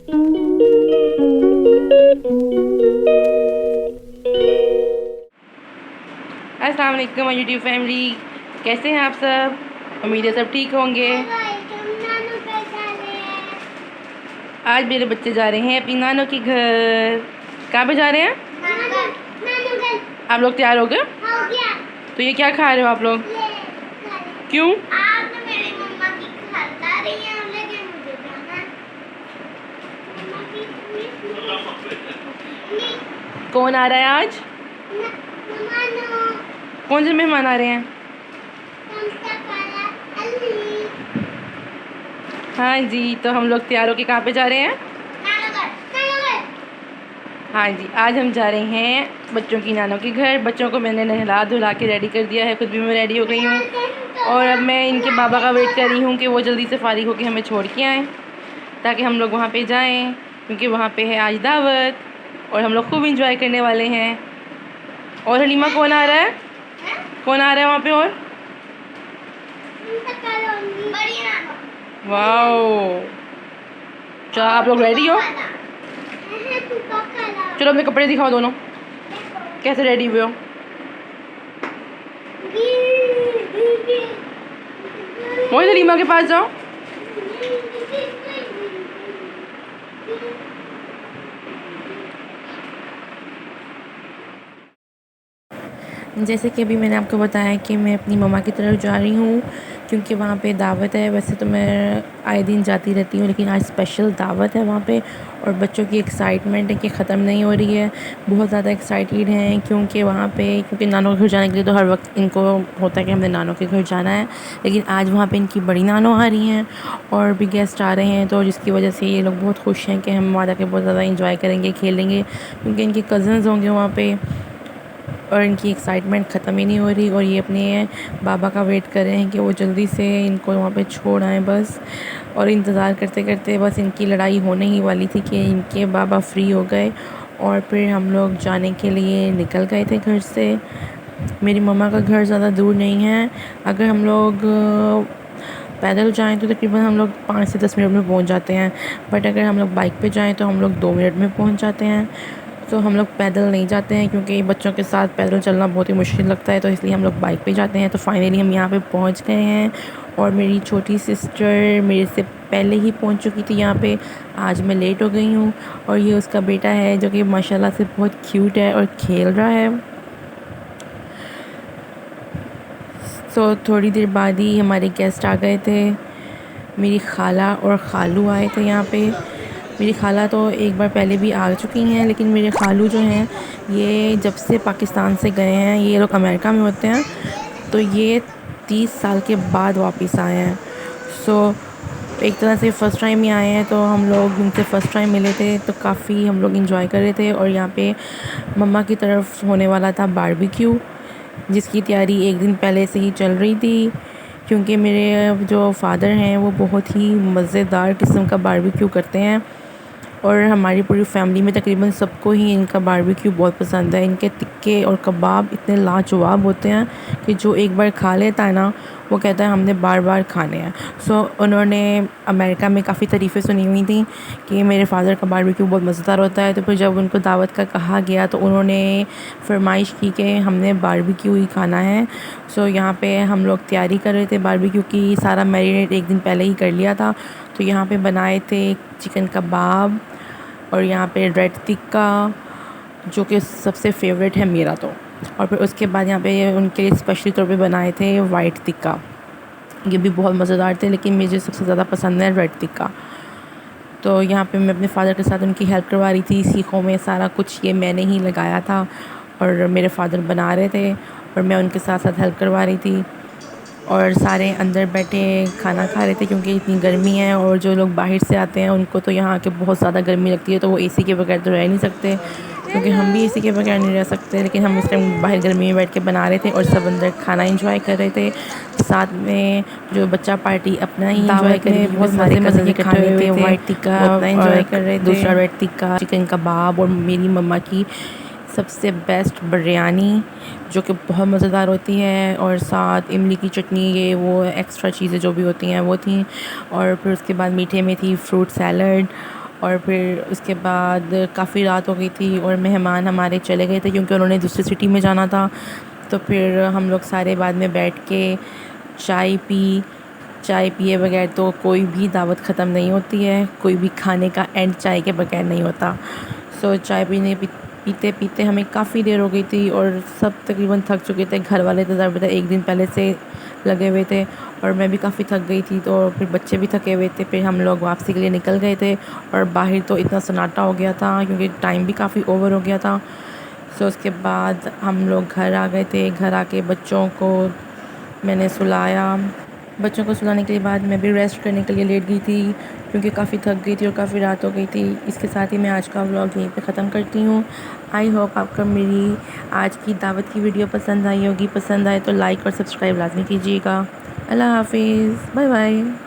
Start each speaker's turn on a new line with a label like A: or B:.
A: अस्सलाम वालेकुम YouTube family, कैसे हैं आप सब? उम्मीद है सब ठीक होंगे। आज मेरे बच्चे जा रहे हैं अपनी नानों के घर। कहाँ पे जा रहे हैं? आप लोग तैयार हो गए? तो ये क्या खा रहे हो आप लोग? क्यों?
B: मेरी मम्मा की खाता रही है, लेकिन मुझे जाना
A: कौन आ रहा है आज? कौन से मेहमान आ रहे हैं? हाँ जी, तो हम लोग तैयार होके कहाँ पे जा रहे हैं? हाँ जी, आज हम जा रहे हैं बच्चों की नानों के घर। बच्चों को मैंने नहला धुला के रेडी कर दिया है, खुद भी मैं रेडी हो गई हूँ और अब मैं इनके बाबा का वेट कर रही हूँ कि वो जल्दी से फारिग होकर हमें छोड़ के आएँ ताकि हम लोग वहाँ पे जाएं, क्योंकि वहाँ पे है आज दावत और हम लोग खूब इंजॉय करने वाले हैं। और हलीमा कौन आ रहा है? कौन आ रहा है वहाँ पे? और वाओ, चलो आप लोग रेडी हो? चलो अपने कपड़े दिखाओ दोनों, कैसे रेडी हुए हो? मोहित हलीमा के पास जाओ। जैसे कि अभी मैंने आपको बताया कि मैं अपनी मम्मा की तरफ जा रही हूँ क्योंकि वहाँ पे दावत है। वैसे तो मैं आए दिन जाती रहती हूँ, लेकिन आज स्पेशल दावत है वहाँ पे और बच्चों की एक्साइटमेंट है कि ख़त्म नहीं हो रही है। बहुत ज़्यादा एक्साइटेड हैं क्योंकि वहाँ पे नानों के घर जाने के लिए तो हर वक्त इनको होता है कि हमने नानों के घर जाना है, लेकिन आज वहाँ पर इनकी बड़ी नानों आ रही हैं और भी गेस्ट आ रहे हैं, तो जिसकी वजह से ये लोग बहुत खुश हैं कि हम वहाँ जाके बहुत ज़्यादा इंजॉय करेंगे, खेलेंगे, क्योंकि इनके कज़न्स होंगे वहाँ पर और इनकी एक्साइटमेंट ख़त्म ही नहीं हो रही और ये अपने बाबा का वेट कर रहे हैं कि वो जल्दी से इनको वहाँ पे छोड़ आएँ बस। और इंतज़ार करते करते बस इनकी लड़ाई होने ही वाली थी कि इनके बाबा फ्री हो गए और फिर हम लोग जाने के लिए निकल गए थे घर से। मेरी मम्मा का घर ज़्यादा दूर नहीं है, अगर हम लोग पैदल जाएँ तो तकरीबन हम लोग 5 से 10 मिनट में पहुँच जाते हैं, बट अगर हम लोग बाइक पे जाएँ तो हम लोग 2 मिनट में पहुँच जाते हैं। तो हम लोग पैदल नहीं जाते हैं क्योंकि बच्चों के साथ पैदल चलना बहुत ही मुश्किल लगता है, तो इसलिए हम लोग बाइक पे जाते हैं। तो फाइनली हम यहाँ पे पहुँच गए हैं और मेरी छोटी सिस्टर मेरे से पहले ही पहुँच चुकी थी यहाँ पे। आज मैं लेट हो गई हूँ और ये उसका बेटा है जो कि माशाल्लाह से बहुत क्यूट है और खेल रहा है। तो थोड़ी देर बाद ही हमारे गेस्ट आ गए थे। मेरी खाला और खालू आए थे यहाँ पे। मेरी खाला तो एक बार पहले भी आ चुकी हैं, लेकिन मेरे खालू जो हैं ये जब से पाकिस्तान से गए हैं, ये लोग अमेरिका में होते हैं, तो ये 30 साल के बाद वापस आए हैं। सो एक तरह से फ़र्स्ट टाइम ही आए हैं, तो हम लोग उनसे फ़र्स्ट टाइम मिले थे, तो काफ़ी हम लोग इंजॉय कर रहे थे। और यहाँ पे मम्मा की तरफ होने वाला था बारबेक्यू, जिसकी तैयारी एक दिन पहले से ही चल रही थी, क्योंकि मेरे जो फ़ादर हैं वो बहुत ही मज़ेदार किस्म का बारबेक्यू करते हैं और हमारी पूरी फैमिली में तकरीबन सबको ही इनका बारबेक्यू बहुत पसंद है। इनके टिक्के और कबाब इतने लाजवाब होते हैं कि जो एक बार खा लेता है ना, वो कहता है हमने बार बार खाने हैं। सो उन्होंने अमेरिका में काफ़ी तारीफ़ें सुनी हुई थी कि मेरे फ़ादर का बारबेक्यू बहुत मज़ेदार होता है, तो फिर जब उनको दावत का कहा गया तो उन्होंने फरमाइश की कि हमने बारबेक्यू ही खाना है। सो यहाँ पे हम लोग तैयारी कर रहे थे बारबेक्यू की, सारा मैरिनेट एक दिन पहले ही कर लिया था। तो यहाँ पे बनाए थे चिकन कबाब और यहाँ पे रेड टिक्का, जो कि सबसे फेवरेट है मेरा तो। और फिर उसके बाद यहाँ पे उनके लिए स्पेशली तौर पे बनाए थे वाइट टिक्का, ये भी बहुत मज़ेदार थे, लेकिन मुझे सबसे ज़्यादा पसंद है रेड टिक्का। तो यहाँ पे मैं अपने फ़ादर के साथ उनकी हेल्प करवा रही थी, सीखों में सारा कुछ ये मैंने ही लगाया था और मेरे फ़ादर बना रहे थे और मैं उनके साथ साथ हेल्प करवा रही थी। और सारे अंदर बैठे खाना खा रहे थे क्योंकि इतनी गर्मी है, और जो लोग बाहर से आते हैं उनको तो यहाँ आके बहुत ज़्यादा गर्मी लगती है, तो वो एसी के बगैर तो रह नहीं सकते, क्योंकि हम भी एसी के बगैर नहीं रह सकते। लेकिन हम इस टाइम बाहर गर्मी में बैठ के बना रहे थे और सब अंदर खाना एंजॉय कर रहे थे। साथ में जो बच्चा पार्टी अपना ही एंजॉय कर रही थी, बहुत सारे मज़े के खाने थे, वाइट टिक्का अपना एंजॉय कर रहे थे, दूसरा रेड टिक्का, चिकन कबाब और मेरी मम्मा की सबसे बेस्ट बिरयानी जो कि बहुत मज़ेदार होती है, और साथ इमली की चटनी, ये वो एक्स्ट्रा चीज़ें जो भी होती हैं वो थी। और फिर उसके बाद मीठे में थी फ्रूट सैलड और फिर उसके बाद काफ़ी रात हो गई थी और मेहमान हमारे चले गए थे क्योंकि उन्होंने दूसरी सिटी में जाना था। तो फिर हम लोग सारे बाद में बैठ के चाय पिए बगैर तो कोई भी दावत ख़त्म नहीं होती है, कोई भी खाने का एंड चाय के बगैर नहीं होता। सो चाय पीते पीते हमें काफ़ी देर हो गई थी और सब तकरीबन थक चुके थे। घर वाले तो ज़्यादा एक दिन पहले से लगे हुए थे और मैं भी काफ़ी थक गई थी, तो फिर बच्चे भी थके हुए थे। फिर हम लोग वापसी के लिए निकल गए थे और बाहर तो इतना सन्नाटा हो गया था क्योंकि टाइम भी काफ़ी ओवर हो गया था। सो उसके बाद हम लोग घर आ गए थे। घर आके बच्चों को मैंने सुलाया। बच्चों को सुलाने के बाद मैं भी रेस्ट करने के लिए लेट गई थी क्योंकि काफ़ी थक गई थी और काफ़ी रात हो गई थी। इसके साथ ही मैं आज का व्लॉग यहीं पे ख़त्म करती हूँ। आई होप आपको मेरी आज की दावत की वीडियो पसंद आई होगी। पसंद आए तो लाइक और सब्सक्राइब लाजमी कीजिएगा। अल्लाह हाफिज़, बाय बाय।